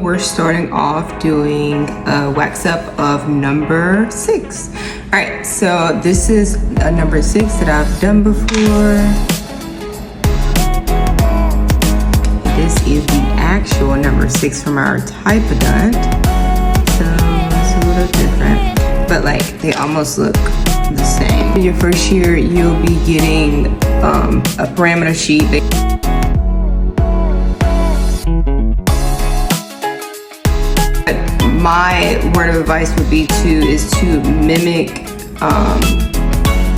We're starting off doing a wax up of number 6. All right, so this is a number 6 that I've done before. This is the actual number 6 from our typodont. So it's a little different, but like they almost look the same. In your first year, you'll be getting a parameter sheet. My word of advice would be to mimic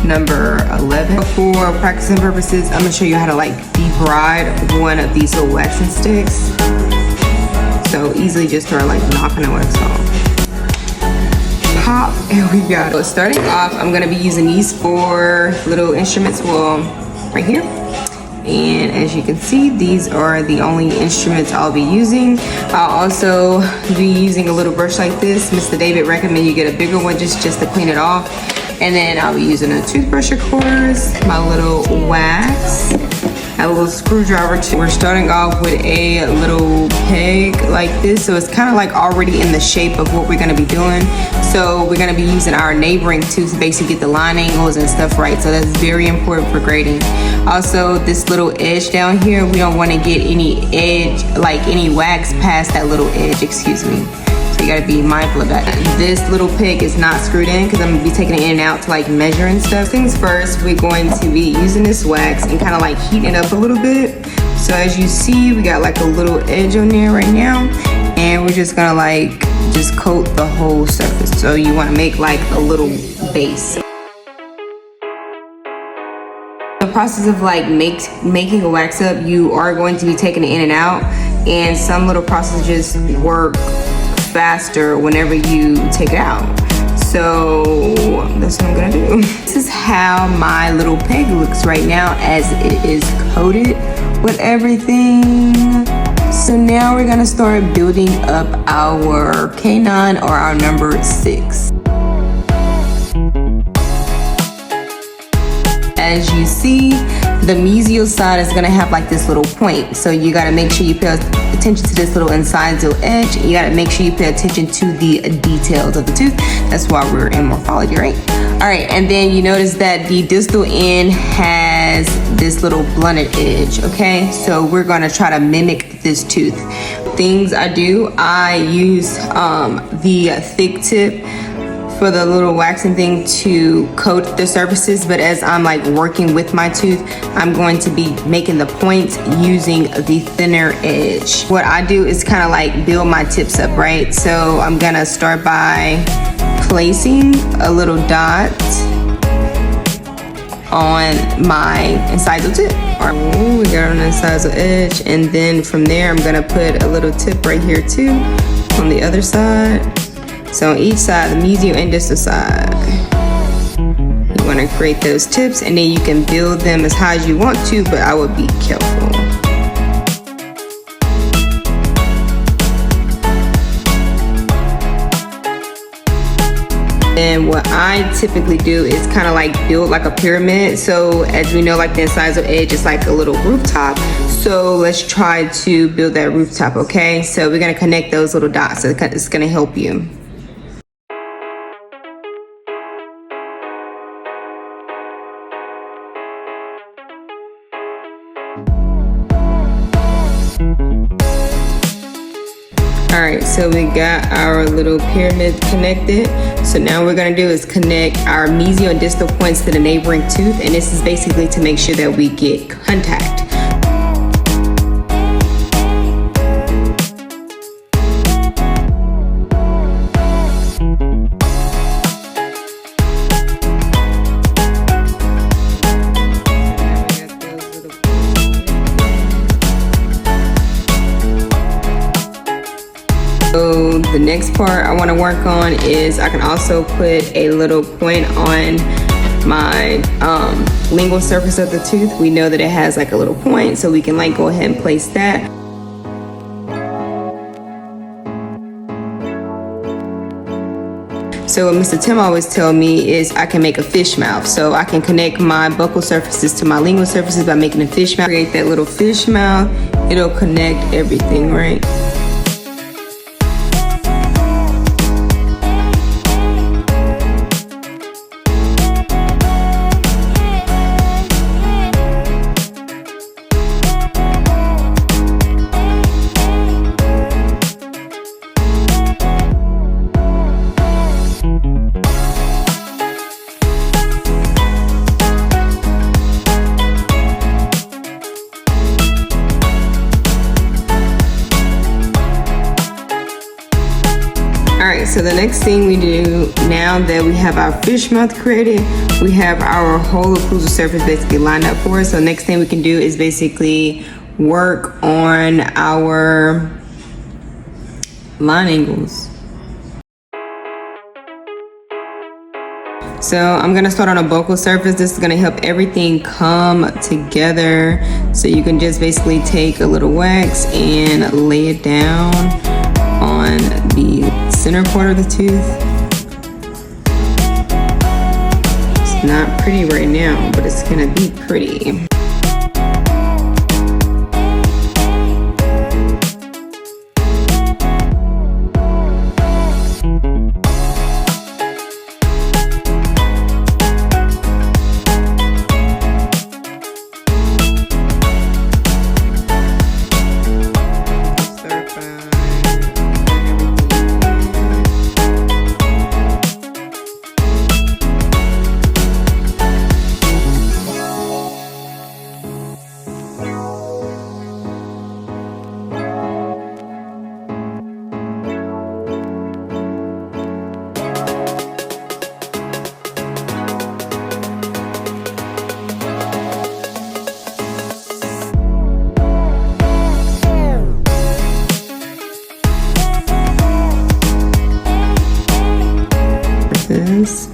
number 11. For practicing purposes, I'm gonna show you how to like debride one of these little waxing sticks. So easily just start like knocking the wax off. Pop, and we got it. So starting off, I'm gonna be using these 4 little instruments, well, right here. And as you can see, these are the only instruments I'll be using. I'll also be using a little brush like this. Mr. David recommend you get a bigger one just to clean it off. And then I'll be using a toothbrush, of course, my little wax, a little screwdriver too. We're starting off with a little peg like this, so it's kind of like already in the shape of what we're gonna be doing. So we're gonna be using our neighboring tooth to basically get the line angles and stuff right. So that's very important for grading. Also, this little edge down here, we don't want to get any edge, like any wax past that little edge, excuse me. So you gotta be mindful of that. This little peg is not screwed in because I'm gonna be taking it in and out to like measure and stuff. Things first, we're going to be using this wax and kind of like heating it up a little bit. So as you see, we got like a little edge on there right now, and we're just gonna like just coat the whole surface. So you want to make like a little base. The process of like making a wax up, you are going to be taking it in and out, and some little processes work faster whenever you take it out. So that's what I'm gonna do. This is how my little peg looks right now as it is coated with everything. So now we're gonna start building up our canine or our number 6. As you see, the mesial side is gonna have like this little point. So you gotta make sure you pay attention to this little incisal edge. You gotta make sure you pay attention to the details of the tooth. That's why we're in morphology, right? All right, and then you notice that the distal end has this little blunted edge, okay? So we're gonna try to mimic this tooth. Things I do, I use the thick tip for the little waxing thing to coat the surfaces, but as I'm like working with my tooth, I'm going to be making the points using the thinner edge. What I do is kind of like build my tips up, right? So I'm gonna start by placing a little dot on my incisal tip. We got on the incisal edge, and then from there I'm gonna put a little tip right here too on the other side. So on each side, the mesial and distal side, you want to create those tips, and then you can build them as high as you want to, but I would be careful. And what I typically do is kind of like build like a pyramid. So as we know, like the incisal edge is like a little rooftop. So let's try to build that rooftop, okay? So we're gonna connect those little dots. So it's gonna help you. All right, so we got our little pyramid connected. So now what we're gonna do is connect our mesial and distal points to the neighboring tooth, and this is basically to make sure that we get contact. So the next part I want to work on is I can also put a little point on my lingual surface of the tooth. We know that it has like a little point, so we can like go ahead and place that. So what Mr. Tim always tell me is I can make a fish mouth. So I can connect my buccal surfaces to my lingual surfaces by making a fish mouth. Create that little fish mouth. It'll connect everything, right? so the next thing we do, now that we have our fish mouth created, we have our whole occlusal surface basically lined up for us. So next thing we can do is basically work on our line angles. So I'm gonna start on a buccal surface. This is gonna help everything come together. So you can just basically take a little wax and lay it down on the center part of the tooth. It's not pretty right now, but it's gonna be pretty.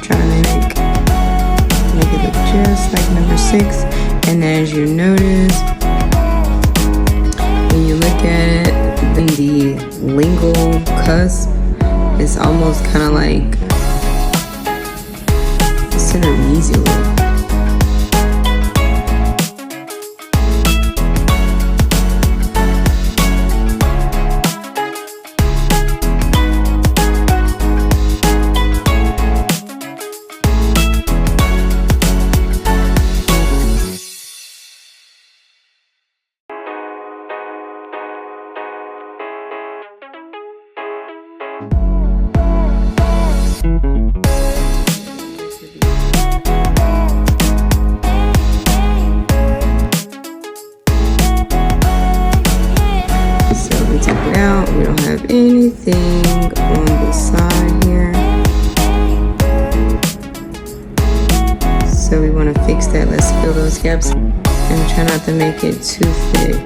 Trying to make it look just like number 6. And as you notice, when you look at it, then the lingual cusp is almost kind of like intermesial. Out, we don't have anything on the side here, so we want to fix that. Let's fill those gaps and try not to make it too thick.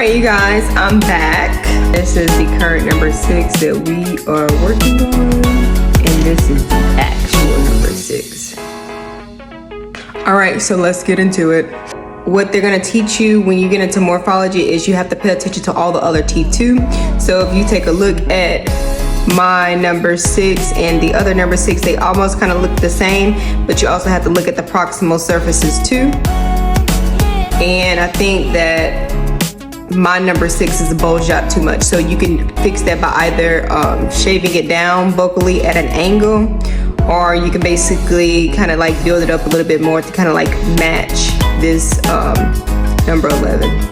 Alright, you guys, I'm back. This is the current number 6 that we are working on, and this is the actual number 6. Alright, so let's get into it. What they're going to teach you when you get into morphology is you have to pay attention to all the other teeth too. So if you take a look at my number 6 and the other number 6, they almost kind of look the same, but you also have to look at the proximal surfaces too. And I think that my number 6 is bulged out too much, so you can fix that by either shaving it down vocally at an angle, or you can basically kind of like build it up a little bit more to kind of like match this number 11.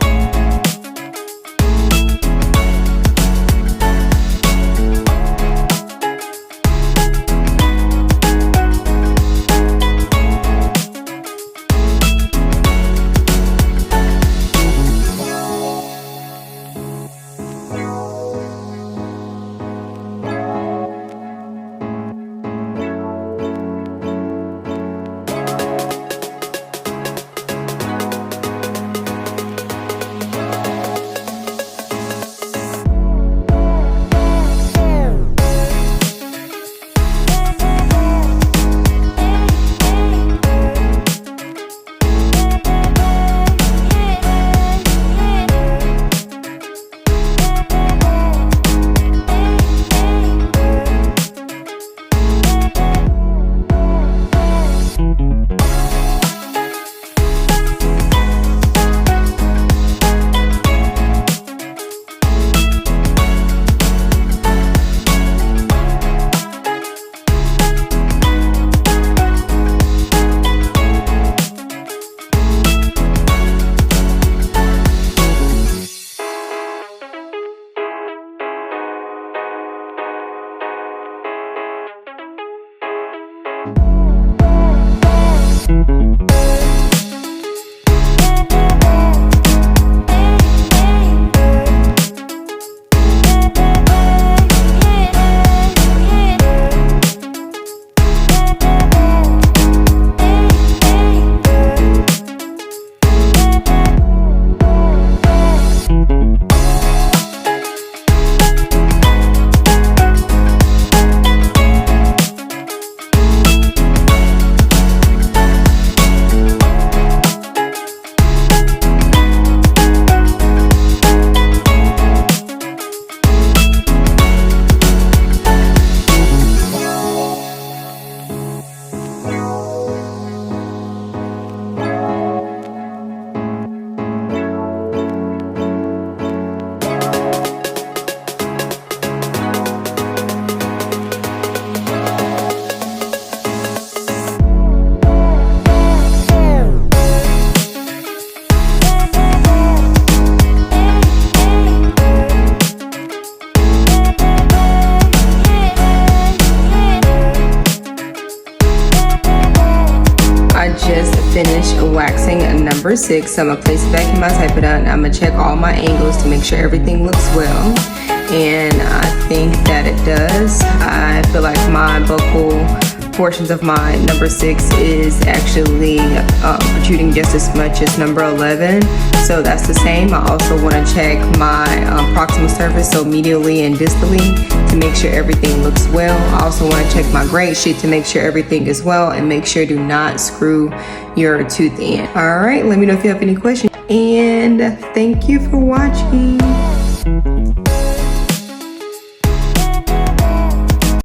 waxing number 6. So I'm gonna place it back in my type it on. I'm gonna check all my angles to make sure everything looks well. And I think that it does. I feel like my buccal portions of my number 6 is actually protruding just as much as number 11, so that's the same. I also want to check my proximal surface, so medially and distally, to make sure everything looks well. I also want to check my grade sheet to make sure everything is well, and make sure do not screw your tooth in. All right, let me know if you have any questions, and thank you for watching.